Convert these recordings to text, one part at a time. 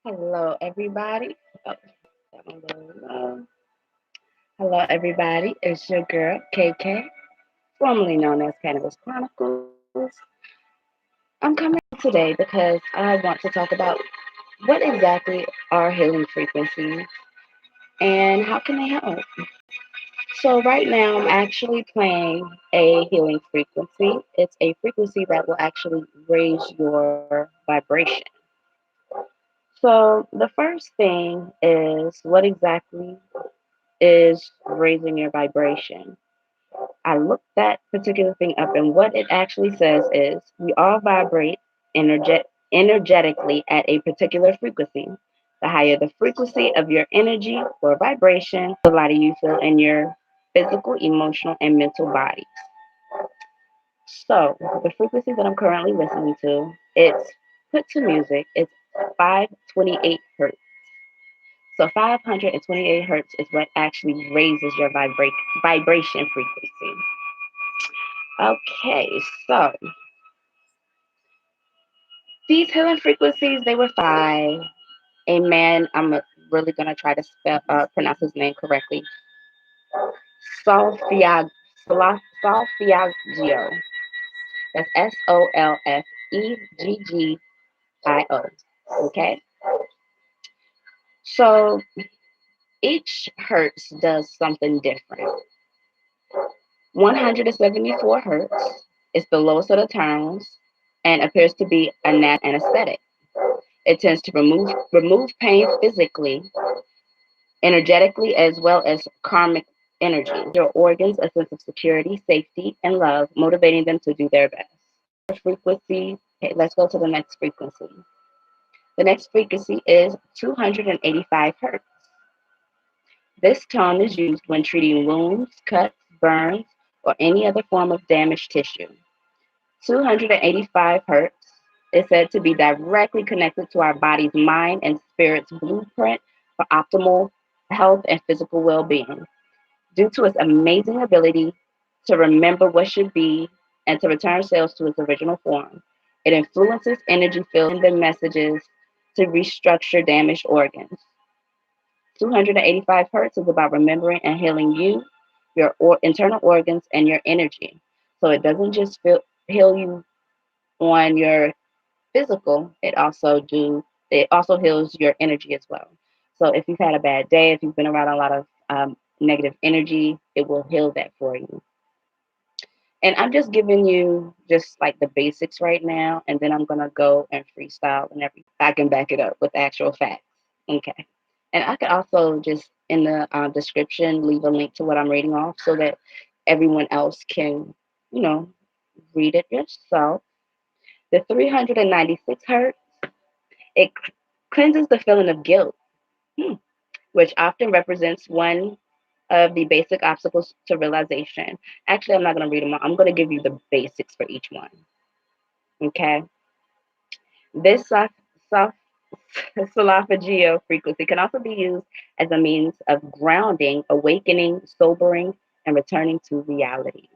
Hello, everybody. Oh, that one goes low. Hello, everybody. It's your girl, KK, formerly known as Cannabis Chronicles. I'm coming today because I want to talk about what exactly are healing frequencies and how can they help. So, right now, I'm actually playing a healing frequency. It's a frequency that will actually raise your vibration. So, the first thing is what exactly is raising your vibration. I looked that particular thing up, and what it actually says is we all vibrate energetically at a particular frequency. The higher the frequency of your energy or vibration, the lighter you feel in your physical, emotional, and mental bodies. So, the frequency that I'm currently listening to, it's put to music, it's 528 hertz. So 528 hertz is what actually raises your vibration frequency. Okay, so these healing frequencies, they were by a man. Really gonna try to pronounce his name correctly. Solfeggio. Solfeggio. That's Solfeggio. Okay, so each hertz does something different. 174 hertz is the lowest of the tones and appears to be a natural anesthetic. It tends to remove pain physically, energetically, as well as karmic energy. Your organs a sense of security, safety, and love, motivating them to do their best. Frequency. Okay, let's go to the next frequency. The next frequency is 285 hertz. This tone is used when treating wounds, cuts, burns, or any other form of damaged tissue. 285 hertz is said to be directly connected to our body's mind and spirit's blueprint for optimal health and physical well being. Due to its amazing ability to remember what should be and to return cells to its original form, it influences energy fields and the messages to restructure damaged organs. 285 hertz is about remembering and healing you, your internal organs, and your energy. So it doesn't just heal you on your physical, it also heals your energy as well. So if you've had a bad day, if you've been around a lot of negative energy, it will heal that for you. And I'm just giving you just like the basics right now, and then I'm gonna go and freestyle and everything. I can back it up with actual facts. Okay. And I could also just in the description leave a link to what I'm reading off so that everyone else can, you know, read it yourself. The 396 hertz, it cleanses the feeling of guilt, hmm, which often represents one of the basic obstacles to realization. Actually, I'm not going to read them all. I'm going to give you the basics for each one. Okay. This soft solfeggio frequency can also be used as a means of grounding, awakening, sobering, and returning to reality.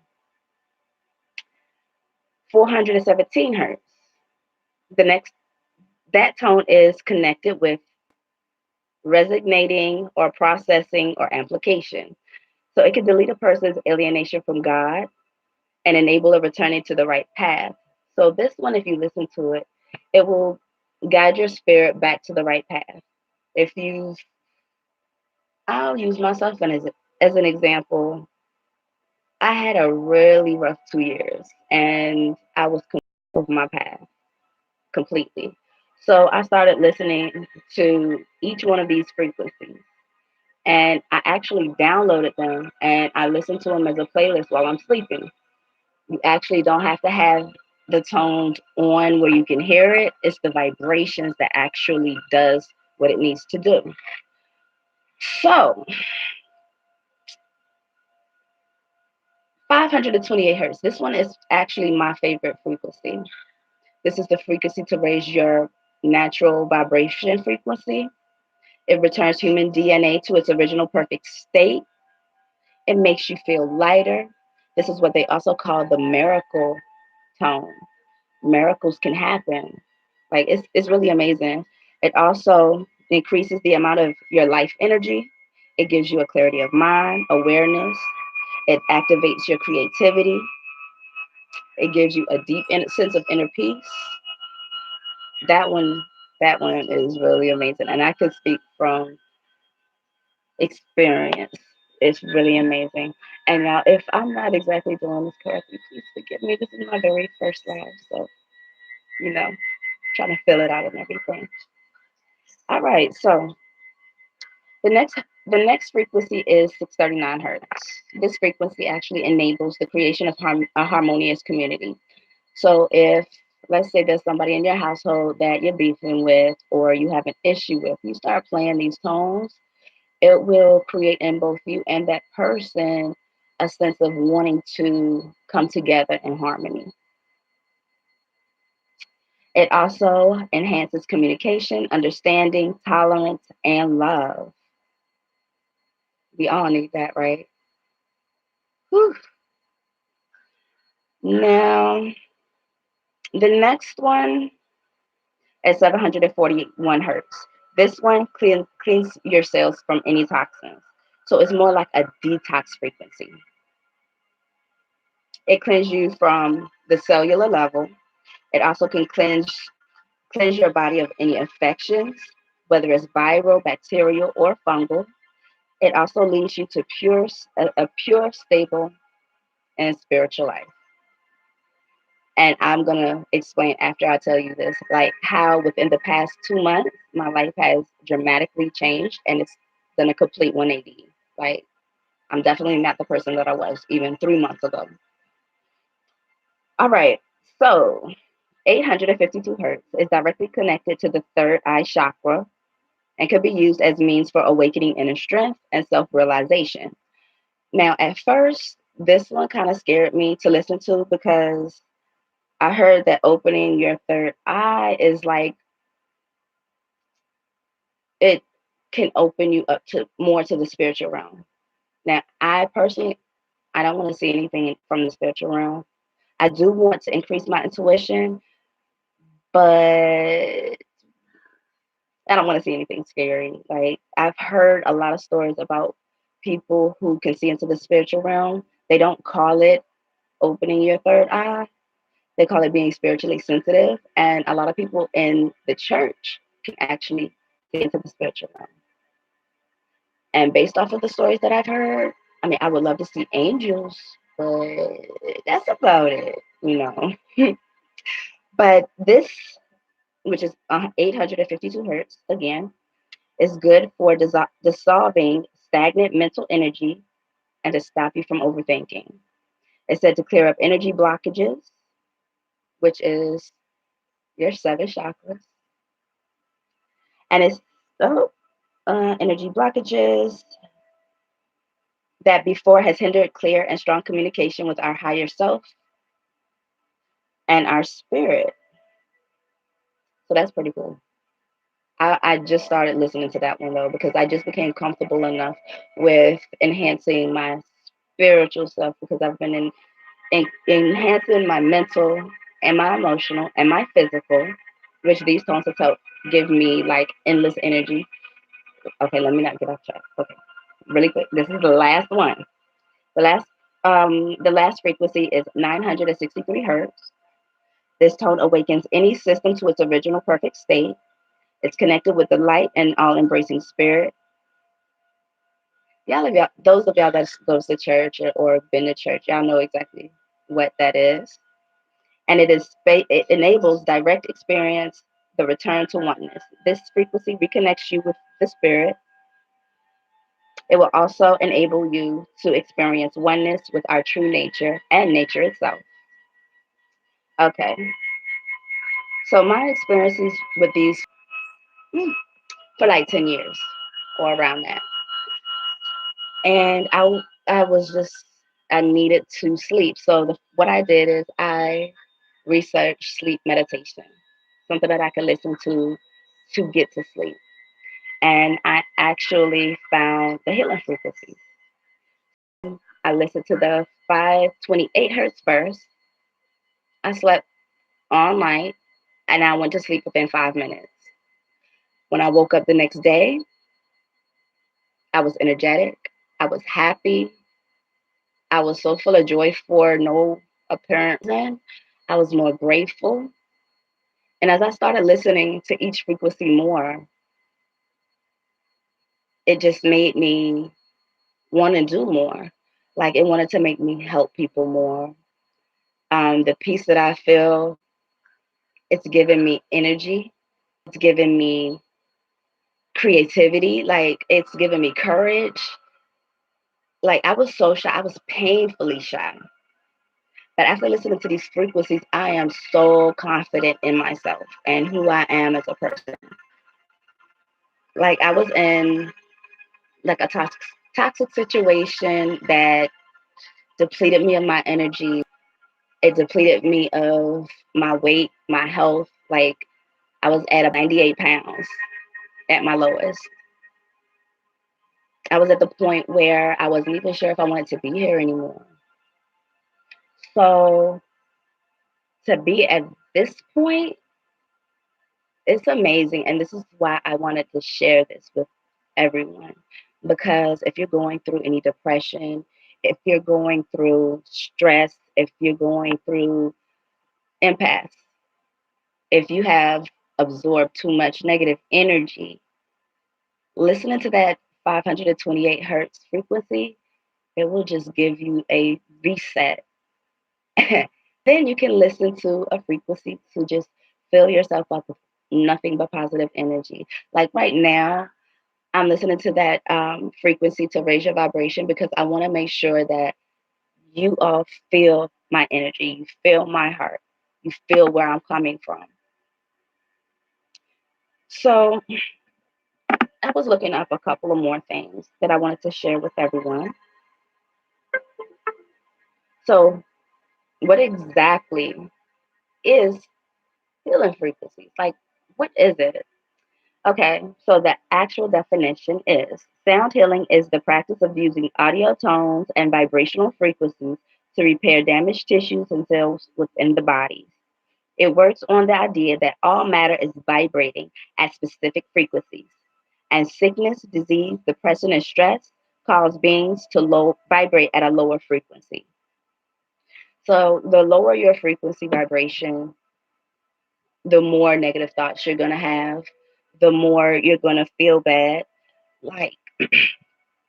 417 hertz. The next that tone is connected with resignating or processing or amplification. So it can delete a person's alienation from God and enable a returning to the right path. So this one, if you listen to it, it will guide your spirit back to the right path. If you, I'll use myself as an example. I had a really rough 2 years, and I was off my path completely. So I started listening to each one of these frequencies, and I actually downloaded them and I listened to them as a playlist while I'm sleeping. You actually don't have to have the tones on where you can hear it. It's the vibrations that actually does what it needs to do. So 528 hertz. This one is actually my favorite frequency. This is the frequency to raise your natural vibration frequency. It returns human DNA to its original perfect state. It makes you feel lighter. This is what they also call the miracle tone. Miracles can happen. Like it's really amazing. It also increases the amount of your life energy. It gives you a clarity of mind, awareness. It activates your creativity. It gives you a deep sense of inner peace. That one, that one is really amazing, and I could speak from experience. It's really amazing. And now, if I'm not exactly doing this correctly, please forgive me. This is my very first live, so you know, trying to fill it out and everything. All right, so the next the next frequency is 639 hertz. This frequency actually enables the creation of a harmonious community. So if let's say there's somebody in your household that you're beefing with or you have an issue with, you start playing these tones, it will create in both you and that person a sense of wanting to come together in harmony. It also enhances communication, understanding, tolerance, and love. We all need that, right? Whew. Now, the next one is 741 hertz. This one cleans your cells from any toxins. So it's more like a detox frequency. It cleans you from the cellular level. It also can cleanse your body of any infections, whether it's viral, bacterial, or fungal. It also leads you to a pure, stable, and spiritual life. And I'm going to explain after I tell you this, like how within the past 2 months, my life has dramatically changed and it's done a complete 180. Like, I'm definitely not the person that I was even 3 months ago. All right. So, 852 hertz is directly connected to the third eye chakra and could be used as means for awakening inner strength and self realization. Now, at first, this one kind of scared me to listen to because I heard that opening your third eye is like it can open you up to more to the spiritual realm. Now, I personally, I don't want to see anything from the spiritual realm. I do want to increase my intuition, but I don't want to see anything scary. Like, I've heard a lot of stories about people who can see into the spiritual realm. They don't call it opening your third eye. They call it being spiritually sensitive. And a lot of people in the church can actually see into the spiritual realm. And based off of the stories that I've heard, I mean, I would love to see angels, but that's about it. But this, which is 852 hertz, again, is good for dissolving stagnant mental energy and to stop you from overthinking. It's said to clear up energy blockages, which is your seven chakras. And it's so energy blockages that before has hindered clear and strong communication with our higher self and our spirit. So that's pretty cool. I just started listening to that one though because I just became comfortable enough with enhancing my spiritual self because I've been enhancing my mental and my emotional and my physical, which these tones have helped give me like endless energy. Okay, let me not get off track. Okay, really quick. This is the last one. The last frequency is 963 hertz. This tone awakens any system to its original perfect state. It's connected with the light and all embracing spirit. Y'all, those of y'all that goes to church or been to church, y'all know exactly what that is. And it enables direct experience, the return to oneness. This frequency reconnects you with the spirit. It will also enable you to experience oneness with our true nature and nature itself. Okay, so my experiences with these for like 10 years or around that. And I was just, I needed to sleep. So what I did is I researched sleep meditation, something that I could listen to get to sleep. And I actually found the healing frequencies. I listened to the 528 hertz first. I slept all night and I went to sleep within 5 minutes. When I woke up the next day, I was energetic. I was happy. I was so full of joy for no apparent reason. I was more grateful. And as I started listening to each frequency more, it just made me want to do more. Like it wanted to make me help people more. The peace that I feel, it's giving me energy. It's giving me creativity. Like it's giving me courage. Like I was so shy. I was painfully shy. But after listening to these frequencies, I am so confident in myself and who I am as a person. Like I was in like a toxic situation that depleted me of my energy. It depleted me of my weight, my health. Like I was at about 98 pounds at my lowest. I was at the point where I wasn't even sure if I wanted to be here anymore. So to be at this point, it's amazing. And this is why I wanted to share this with everyone. Because if you're going through any depression, if you're going through stress, if you're going through impasse, if you have absorbed too much negative energy, listening to that 528 hertz frequency, it will just give you a reset. Then you can listen to a frequency to just fill yourself up with nothing but positive energy. Like right now, I'm listening to that frequency to raise your vibration because I want to make sure that you all feel my energy, you feel my heart, you feel where I'm coming from. So I was looking up a couple of more things that I wanted to share with everyone. So, what exactly is healing frequencies? Like, what is it? Okay, so the actual definition is sound healing is the practice of using audio tones and vibrational frequencies to repair damaged tissues and cells within the body. It works on the idea that all matter is vibrating at specific frequencies, and sickness, disease, depression, and stress cause beings to vibrate at a lower frequency. So the lower your frequency vibration, the more negative thoughts you're going to have, the more you're going to feel bad. Like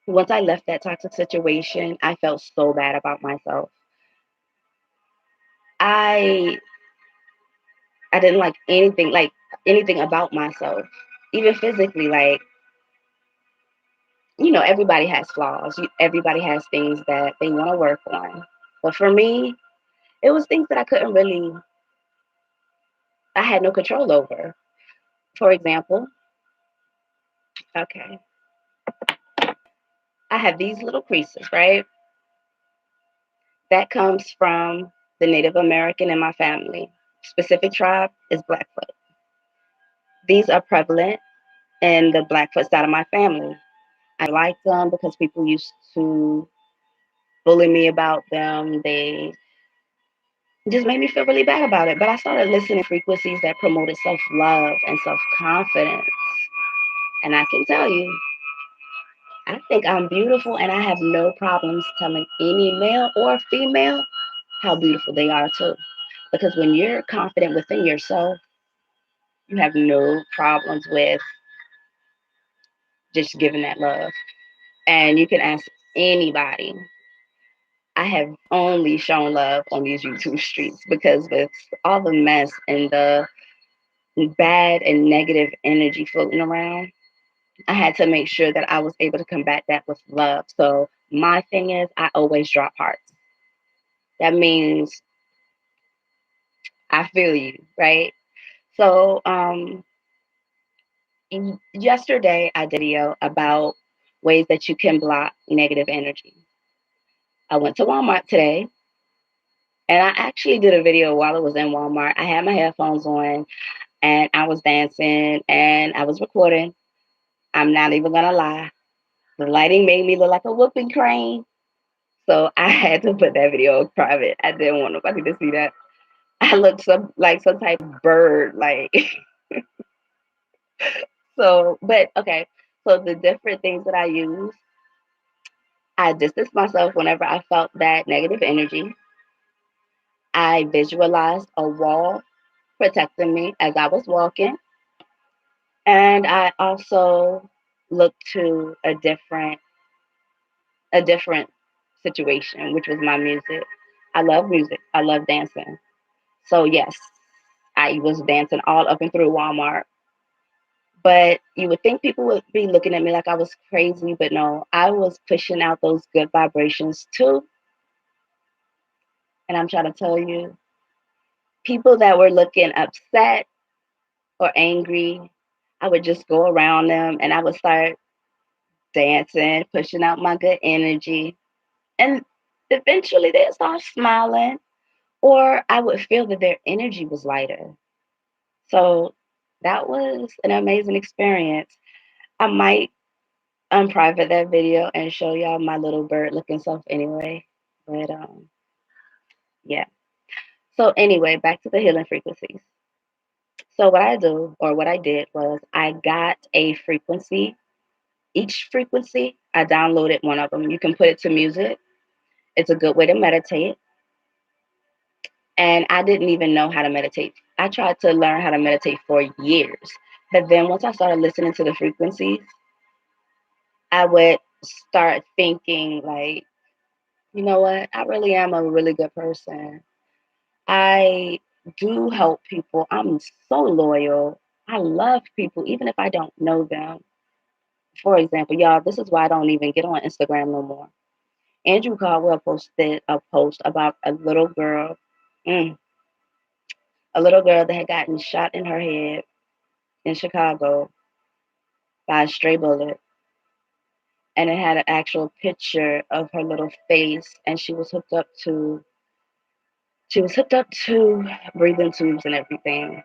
once I left that toxic situation, I felt so bad about myself. I I didn't like anything about myself, even physically. Like everybody has flaws. Everybody has things that they want to work on. But for me, it was things that I had no control over. For example, okay, I have these little creases, right? That comes from the Native American in my family. Specific tribe is Blackfoot. These are prevalent in the Blackfoot side of my family. I like them because people used to bully me about them. They just made me feel really bad about it. But I started listening to frequencies that promoted self love and self confidence. And I can tell you, I think I'm beautiful and I have no problems telling any male or female how beautiful they are too. Because when you're confident within yourself, you have no problems with just giving that love. And you can ask anybody. I have only shown love on these YouTube streets because with all the mess and the bad and negative energy floating around, I had to make sure that I was able to combat that with love. So my thing is, I always drop hearts. That means I feel you, right? So yesterday I did a video about ways that you can block negative energy. I went to Walmart today and I actually did a video while I was in Walmart. I had my headphones on and I was dancing and I was recording. I'm not even gonna lie. The lighting made me look like a whooping crane. So I had to put that video in private. I didn't want nobody to see that. I looked like some type of bird. Like So, but okay. So the different things that I use, I distance myself whenever I felt that negative energy. I visualized a wall protecting me as I was walking. And I also looked to a different situation, which was my music. I love music. I love dancing. So yes, I was dancing all up and through Walmart. But you would think people would be looking at me like I was crazy, but no, I was pushing out those good vibrations too. And I'm trying to tell you, people that were looking upset or angry, I would just go around them and I would start dancing, pushing out my good energy. And eventually they'd start smiling, or I would feel that their energy was lighter. So that was an amazing experience. I might unprivate that video and show y'all my little bird looking self anyway. But yeah. So anyway, back to the healing frequencies. So what I do or what I did was I got a frequency. Each frequency, I downloaded one of them. You can put it to music. It's a good way to meditate. And I didn't even know how to meditate. I tried to learn how to meditate for years. But then once I started listening to the frequencies, I would start thinking like, you know what? I really am a really good person. I do help people. I'm so loyal. I love people, even if I don't know them. For example, y'all, this is why I don't even get on Instagram no more. Andrew Caldwell posted a post about mm, a little girl that had gotten shot in her head in Chicago by a stray bullet. And it had an actual picture of her little face, and she was hooked up to breathing tubes and everything.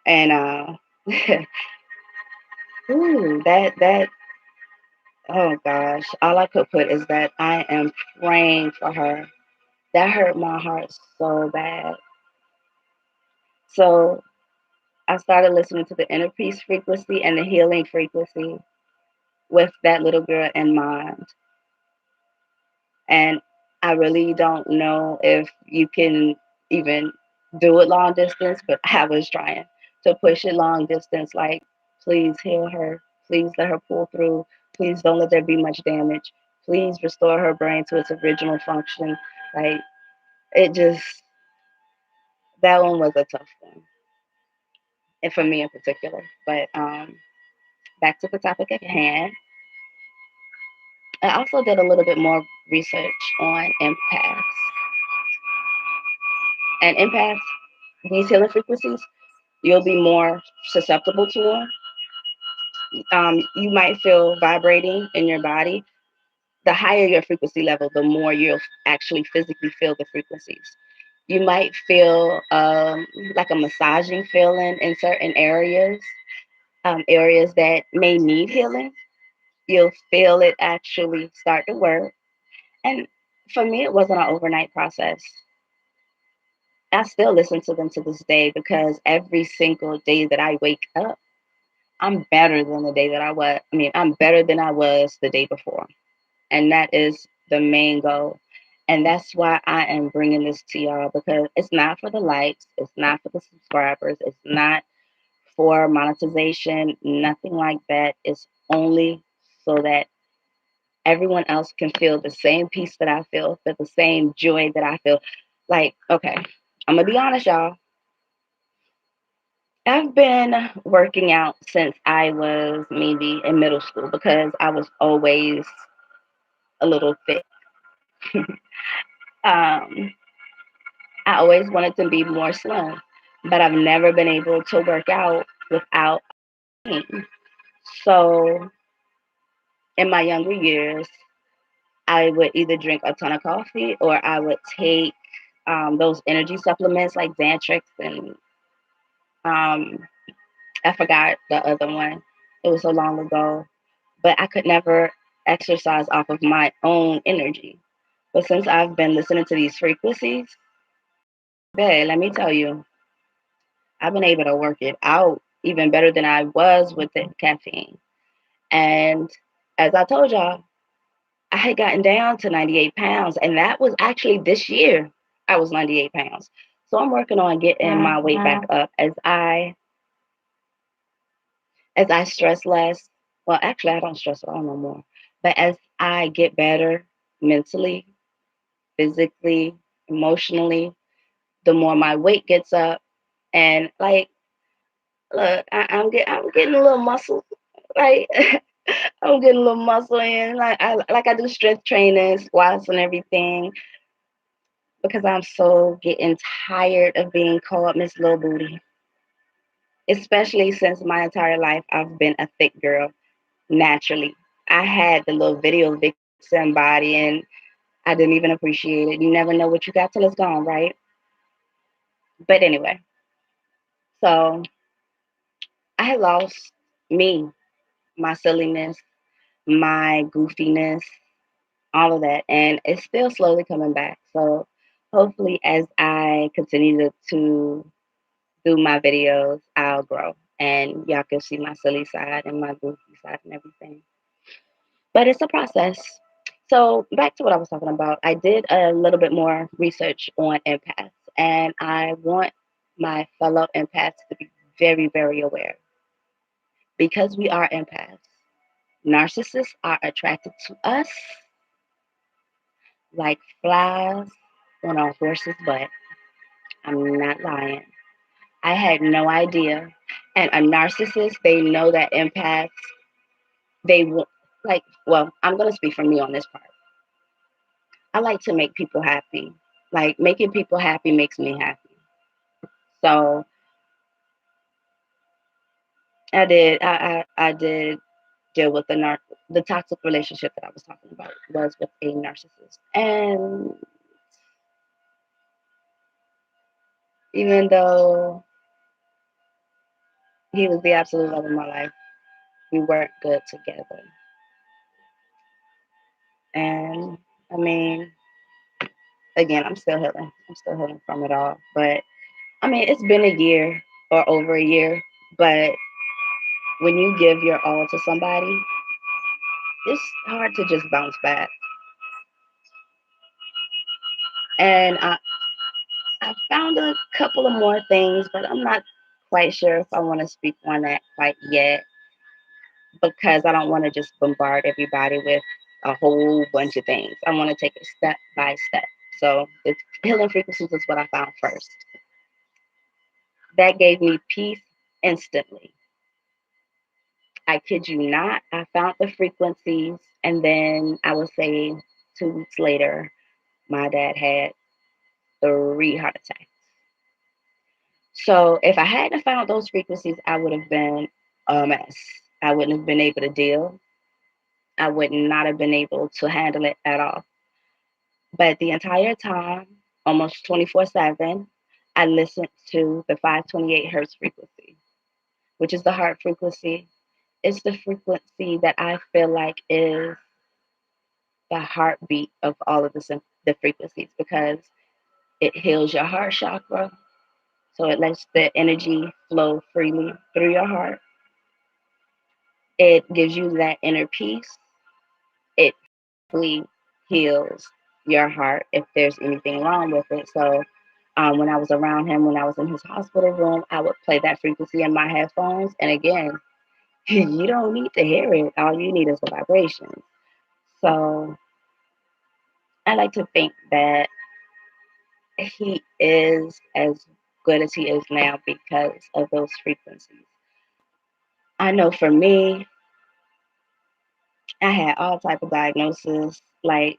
And ooh, that oh gosh, all I could put is that I am praying for her. That hurt my heart so bad. So I started listening to the inner peace frequency and the healing frequency with that little girl in mind. And I really don't know if you can even do it long distance, but I was trying to push it long distance. Like, please heal her. Please let her pull through. Please don't let there be much damage. Please restore her brain to its original function. Like, it just, that one was a tough one, and for me in particular. But back to the topic at hand. I also did a little bit more research on empaths. And empaths, these healing frequencies, you'll be more susceptible to them. You might feel vibrating in your body. The higher your frequency level, the more you'll actually physically feel the frequencies. You might feel like a massaging feeling in certain areas that may need healing. You'll feel it actually start to work. And for me, it wasn't an overnight process. I still listen to them to this day because every single day that I wake up, I'm better than the day that I was. I mean, I'm better than I was the day before. And that is the main goal. And that's why I am bringing this to y'all, because it's not for the likes, it's not for the subscribers, it's not for monetization, nothing like that. It's only so that everyone else can feel the same peace that I feel the same joy that I feel. Like, okay, I'm gonna be honest, y'all. I've been working out since I was maybe in middle school because I was always a little thick. Um, I always wanted to be more slim, but I've never been able to work out without pain. So in my younger years, I would either drink a ton of coffee or I would take those energy supplements like Xantrix and um, I forgot the other one. It was so long ago, but I could never exercise off of my own energy. But since I've been listening to these frequencies, babe, let me tell you, I've been able to work it out. even better than I was with the caffeine. And as I told y'all, I had gotten down to 98 pounds, and that was actually this year. I was 98 pounds. So I'm working on getting my weight back up as I stress less. Well, actually, I don't stress at all no more. But as I get better mentally, physically, emotionally, the more my weight gets up. And like, look, I'm getting a little muscle. Like I'm getting a little muscle in. Like I do strength training, squats, and everything because I'm so getting tired of being called Miss Little Booty. Especially since my entire life I've been a thick girl naturally. I had the little video vixen body and I didn't even appreciate it. You never know what you got till it's gone, right? But anyway, so I had lost me, my silliness, my goofiness, all of that. And it's still slowly coming back. So hopefully, as I continue to do my videos, I'll grow and y'all can see my silly side and my goofy side and everything. But it's a process. So back to what I was talking about. I did a little bit more research on empaths, and I want my fellow empaths to be very, very aware because we are empaths. Narcissists are attracted to us like flies on a horse's butt. I'm not lying. I had no idea. And a narcissist, they know that empaths, they want, like, well, I'm going to speak for me on this part. I like to make people happy. Like, making people happy makes me happy. So I did deal with the toxic relationship that I was talking about was with a narcissist. And even though he was the absolute love of my life, we weren't good together. And I mean, again, I'm still healing. I'm still healing from it all. But I mean, it's been a year or over a year. But when you give your all to somebody, it's hard to just bounce back. And I found a couple of more things, but I'm not quite sure if I want to speak on that quite yet because I don't want to just bombard everybody with a whole bunch of things. I want to take it step by step. So the healing frequencies is what I found first. That gave me peace instantly. I kid you not. I found the frequencies, and then I would say 2 weeks later, my dad had 3 heart attacks. So if I hadn't found those frequencies, I would have been a mess. I wouldn't have been able to deal. I would not have been able to handle it at all. But the entire time, almost 24/7, I listened to the 528 hertz frequency, which is the heart frequency. It's the frequency that I feel like is the heartbeat of all of the frequencies because it heals your heart chakra. So it lets the energy flow freely through your heart. It gives you that inner peace. It physically heals your heart if there's anything wrong with it. So when I was around him, when I was in his hospital room, I would play that frequency in my headphones. And again, you don't need to hear it. All you need is the vibration. So I like to think that he is as good as he is now because of those frequencies. I know for me, I had all type of diagnoses, like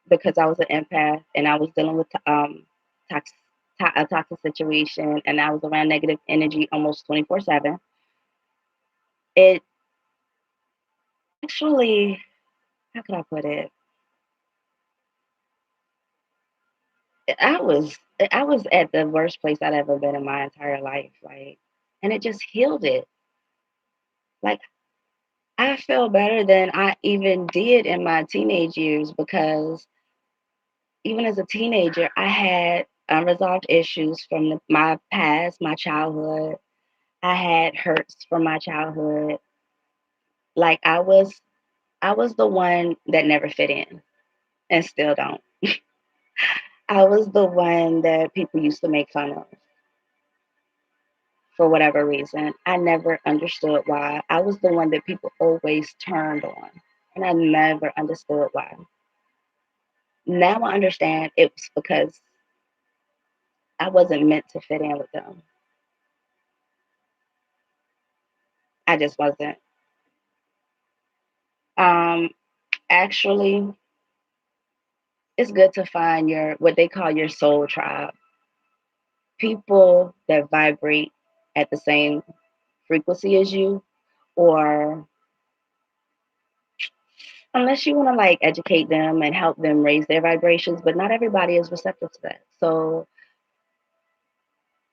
because I was an empath and I was dealing with toxic, a toxic situation, and I was around negative energy almost 24/7. It actually, how could I put it? I was at the worst place I'd ever been in my entire life, like, and it just healed it. Like I feel better than I even did in my teenage years because even as a teenager, I had unresolved issues from my past, my childhood. I had hurts from my childhood. Like I was the one that never fit in and still don't. I was the one that people used to make fun of for whatever reason. I never understood why. I was the one that people always turned on, and I never understood why. Now I understand it was because I wasn't meant to fit in with them. I just wasn't. Um, Actually, it's good to find your what they call your soul tribe, people that vibrate at the same frequency as you, or unless you want to like educate them and help them raise their vibrations, but not everybody is receptive to that. So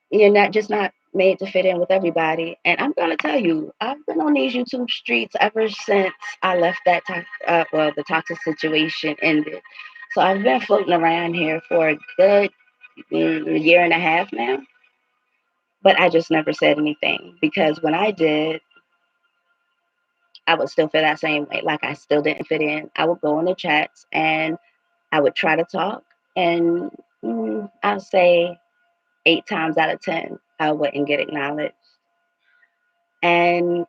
you're not made to fit in with everybody. And I'm gonna tell you, I've been on these YouTube streets ever since I left the toxic situation ended. So I've been floating around here for a good year and a half now, but I just never said anything because when I did, I would still feel that same way. Like I still didn't fit in. I would go in the chats and I would try to talk, and I'll say 8 times out of 10, I wouldn't get acknowledged. And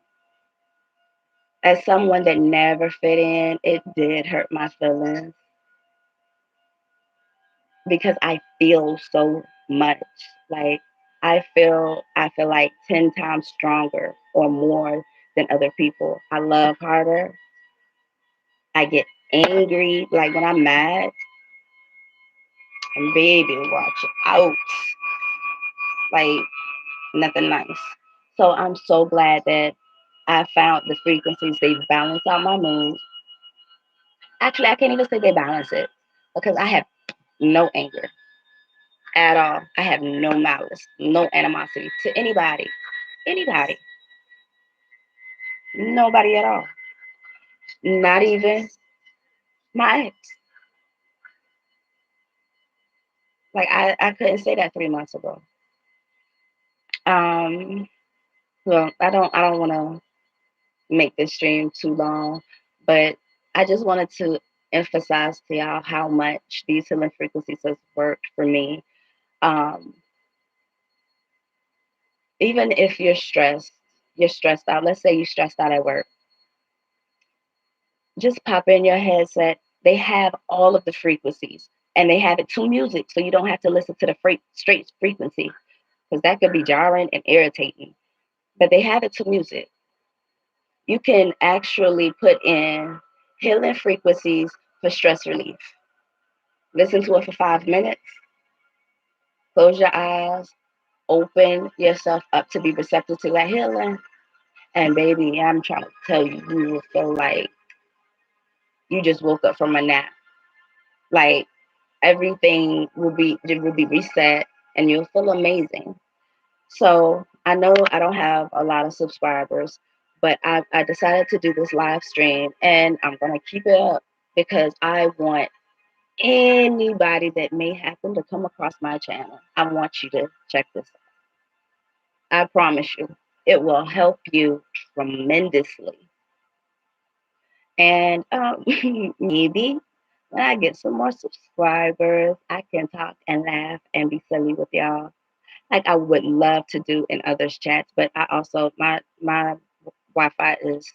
as someone that never fit in, it did hurt my feelings because I feel so much. Like I feel like 10 times stronger or more than other people. I love harder. I get angry. Like when I'm mad, and baby, watch out. Like nothing nice. So I'm so glad that I found the frequencies. They balance out my mood. Actually, I can't even say they balance it because I have no anger at all. I have no malice, no animosity to anybody, anybody, nobody at all. Not even my ex. Like I couldn't say that 3 months ago. Um, well, I don't want to make this stream too long, but I just wanted to emphasize to y'all how much these healing frequencies has worked for me. Um, Even if you're stressed out. Let's say you're stressed out at work. Just pop in your headset. They have all of the frequencies and they have it to music, so you don't have to listen to the straight frequency because that could be jarring and irritating. But they have it to music. You can actually put in healing frequencies for stress relief. Listen to it for 5 minutes, close your eyes, open yourself up to be receptive to that healing. And baby, I'm trying to tell you, you will feel like you just woke up from a nap. Like everything will be reset and you'll feel amazing. So I know I don't have a lot of subscribers, but I decided to do this live stream and I'm gonna keep it up because I want anybody that may happen to come across my channel. I want you to check this out. I promise you, it will help you tremendously. And maybe when I get some more subscribers, I can talk and laugh and be silly with y'all. Like I would love to do in others' chats, but I also my Wi-Fi is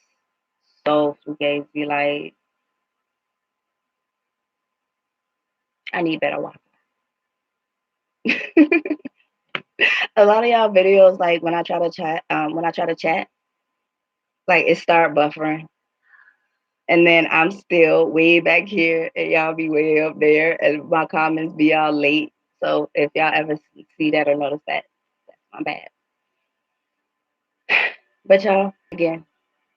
so fugazi. Like I need better Wi-Fi. A lot of y'all videos, like when I try to chat, like it start buffering. And then I'm still way back here and y'all be way up there and my comments be all late. So if y'all ever see that or notice that, that's my bad. But y'all, again,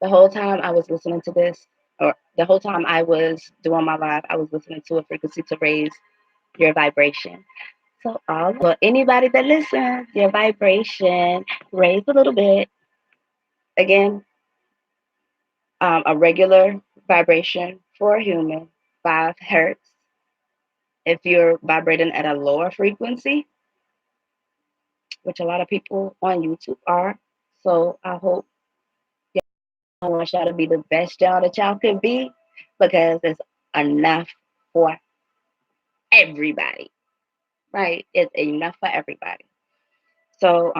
the whole time I was listening to this, or the whole time I was doing my live, I was listening to a frequency to raise your vibration. So anybody that listens, your vibration, raise a little bit. Again, a regular vibration for a human, 5 hertz. If you're vibrating at a lower frequency, which a lot of people on YouTube are, So I hope I want y'all to be the best y'all that y'all could be because it's enough for everybody, right? It's enough for everybody. So,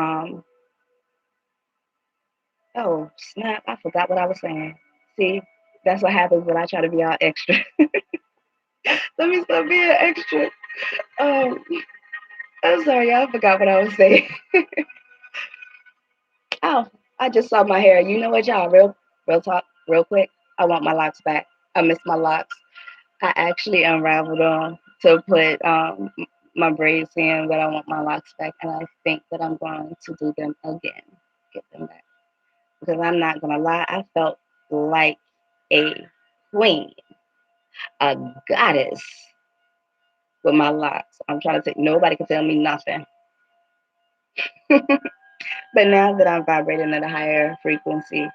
oh snap, I forgot what I was saying. See, that's what happens when I try to be all extra. Let me stop being extra. Um, I'm sorry, I forgot what I was saying. Oh, I just saw my hair. You know what, y'all? Real talk, real quick. I want my locks back. I miss my locks. I actually unraveled them to put my braids in, but I want my locks back, and I think that I'm going to do them again, get them back. Because I'm not gonna lie, I felt like a queen, a goddess with my locks. I'm trying to say nobody can tell me nothing. But now that I'm vibrating at a higher frequency,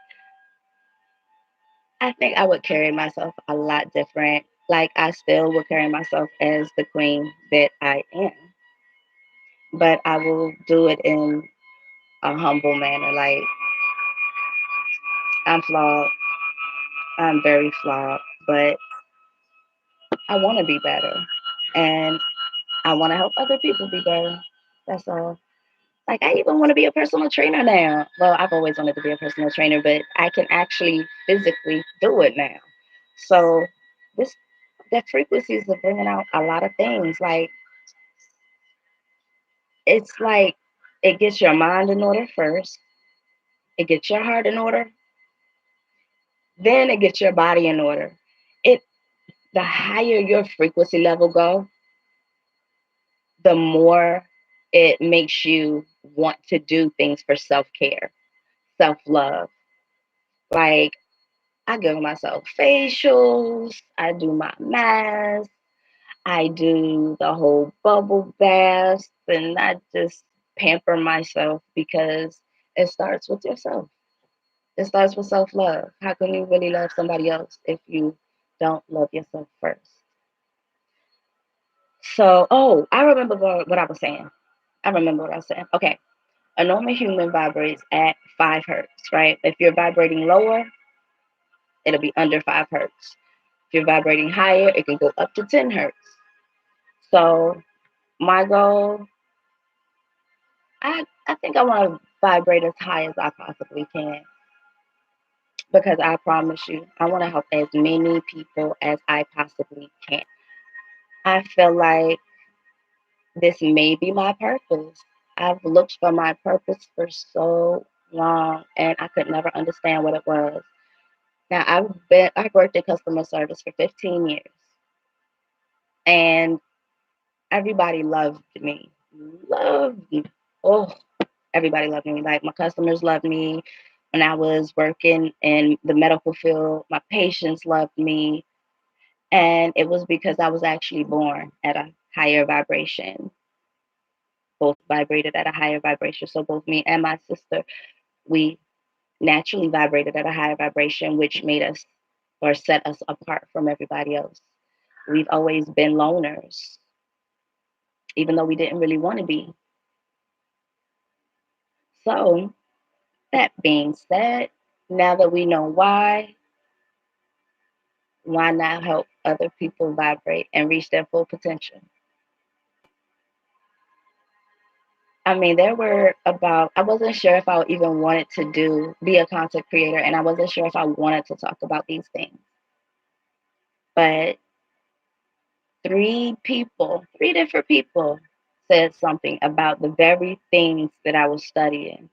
I think I would carry myself a lot different. Like I still would carry myself as the queen that I am, but I will do it in a humble manner. Like I'm flawed. I'm very flawed, but I want to be better, and I want to help other people be better. That's all. Like I even want to be a personal trainer now. Well, I've always wanted to be a personal trainer, but I can actually physically do it now. So this that frequencies are bringing out a lot of things. Like it's like it gets your mind in order first, it gets your heart in order, then it gets your body in order. It the higher your frequency level go, the more it makes you want to do things for self-care, self-love. Like I give myself facials, I do my mask, I do the whole bubble bath, and I just pamper myself because it starts with yourself. It starts with self love. How can you really love somebody else if you don't love yourself first? So, oh, I remember what I was saying. I remember what I was saying. Okay, a normal human vibrates at 5 hertz, right? If you're vibrating lower, it'll be under 5 hertz. If you're vibrating higher, it can go up to 10 hertz. So, my goal, I think I want to vibrate as high as I possibly can because I promise you, I want to help as many people as I possibly can. I feel like this may be my purpose. I've looked for my purpose for so long and I could never understand what it was. Now I've worked in customer service for 15 years and everybody loved me. Loved me. Oh, everybody loved me. Like my customers loved me. When I was working in the medical field, my patients loved me. And it was because I was actually born at a higher vibration. Both vibrated at a higher vibration. So both me and my sister, we naturally vibrated at a higher vibration, which made us or set us apart from everybody else. We've always been loners, even though we didn't really want to be. So, that being said, now that we know why not help other people vibrate and reach their full potential? I mean, there were about, I wasn't sure if I even wanted to be a content creator, and I wasn't sure if I wanted to talk about these things. But three different people said something about the very things that I was studying.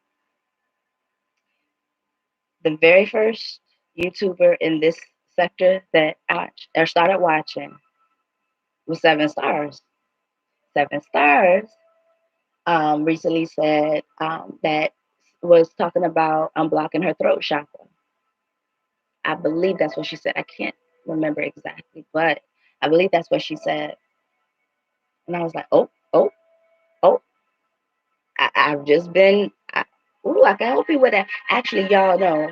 The very first YouTuber in this sector that I watched or started watching was Seven Stars. Seven Stars recently said that was talking about unblocking her throat chakra. I believe that's what she said. I can't remember exactly, but I believe that's what she said. And I was like, oh, I've just been, I can help you with that. Actually, y'all know,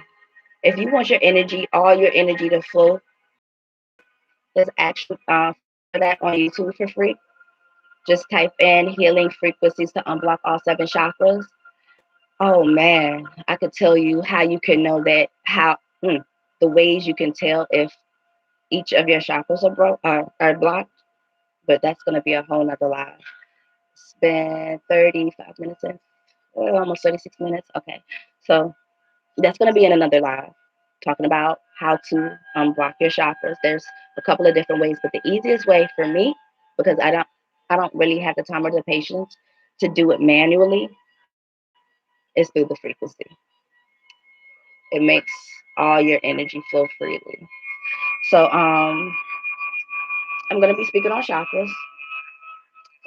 if you want your energy, all your energy to flow, there's actually for that on YouTube for free. Just type in healing frequencies to unblock all 7 chakras. Oh man, I could tell you how you can know that the ways you can tell if each of your chakras are blocked, but that's gonna be a whole nother live. It's been 35 minutes in, almost 36 minutes. Okay. So that's gonna be in another live talking about how to unblock your chakras. There's a couple of different ways, but the easiest way for me, because I don't really have the time or the patience to do it manually, is through the frequency. It makes all your energy flow freely. So I'm gonna be speaking on chakras.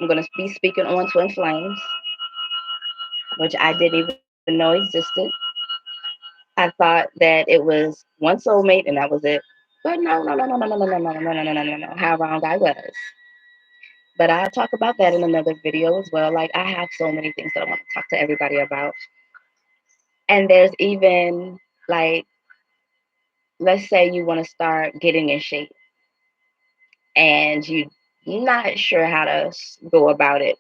I'm gonna be speaking on twin flames, which I didn't even know existed. I thought that it was one soulmate and that was it. But no, no, no, no, no, no, no, no, no, no, no, no, no, no, no. How wrong I was. But I'll talk about that in another video as well. Like I have so many things that I want to talk to everybody about. And there's even like, let's say you want to start getting in shape and you're not sure how to go about it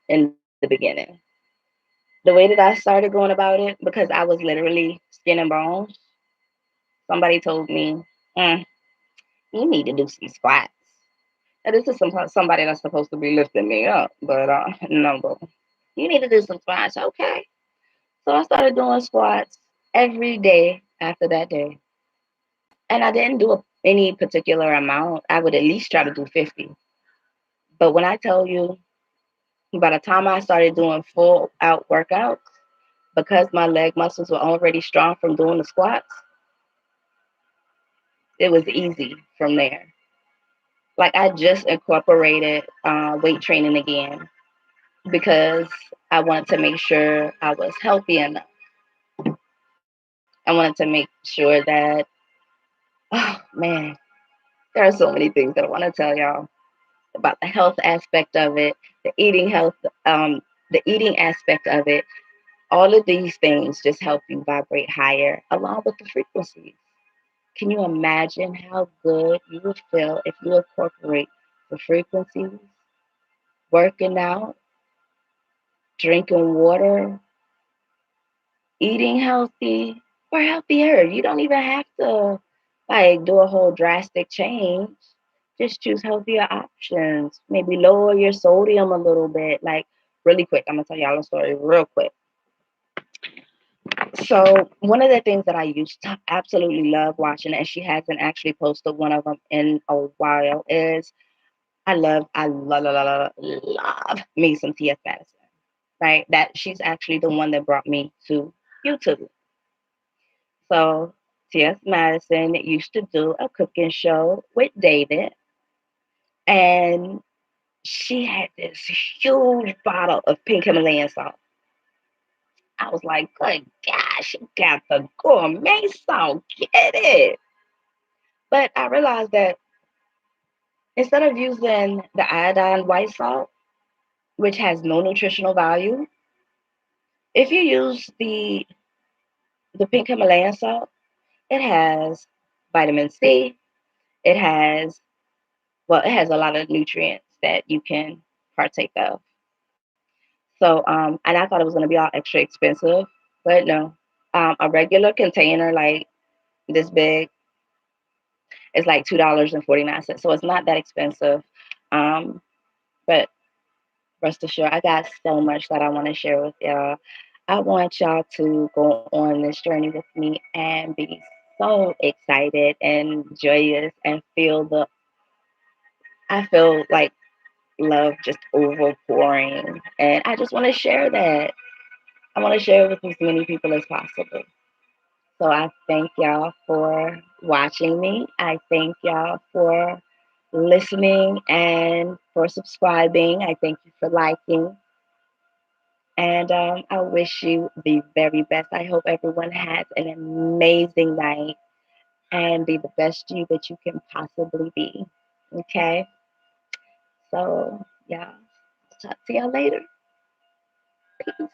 in the beginning. The way that I started going about it, because I was literally skin and bones, somebody told me, mm, you need to do some squats. Now, this is somebody that's supposed to be lifting me up, but no, bro. You need to do some squats. Okay. So I started doing squats every day after that day. And I didn't do any particular amount. I would at least try to do 50. But when I tell you, by the time I started doing full out workouts, because my leg muscles were already strong from doing the squats, it was easy from there. Like I just incorporated weight training again because I wanted to make sure I was healthy enough. I wanted to make sure that, oh man, there are so many things that I want to tell y'all about the health aspect of it, the eating health, the eating aspect of it. All of these things just help you vibrate higher along with the frequencies. Can you imagine how good you would feel if you incorporate the frequencies, working out, drinking water, eating healthy, or healthier? You don't even have to like do a whole drastic change. Just choose healthier options. Maybe lower your sodium a little bit. Like really quick, I'm gonna tell y'all a story real quick. So one of the things that I used to absolutely love watching, and she hasn't actually posted one of them in a while, is I love me some T.S. Madison. Right, that she's actually the one that brought me to YouTube. So T.S. Madison used to do a cooking show with David, and she had this huge bottle of pink Himalayan salt. I was like, good gosh, you got the gourmet salt, get it. But I realized that instead of using the iodine white salt, which has no nutritional value, if you use the pink Himalayan salt, it has vitamin C, it has it has a lot of nutrients that you can partake of. So, and I thought it was going to be all extra expensive, but no. A regular container like this big is like $2.49. So it's not that expensive. Um, but rest assured, I got so much that I want to share with y'all. I want y'all to go on this journey with me and be so excited and joyous and I feel like love just overpouring. And I just want to share that. I want to share it with as many people as possible. So I thank y'all for watching me. I thank y'all for listening and for subscribing. I thank you for liking. And I wish you the very best. I hope everyone has an amazing night and be the best you that you can possibly be. Okay? So, yeah, talk to y'all later. Peace.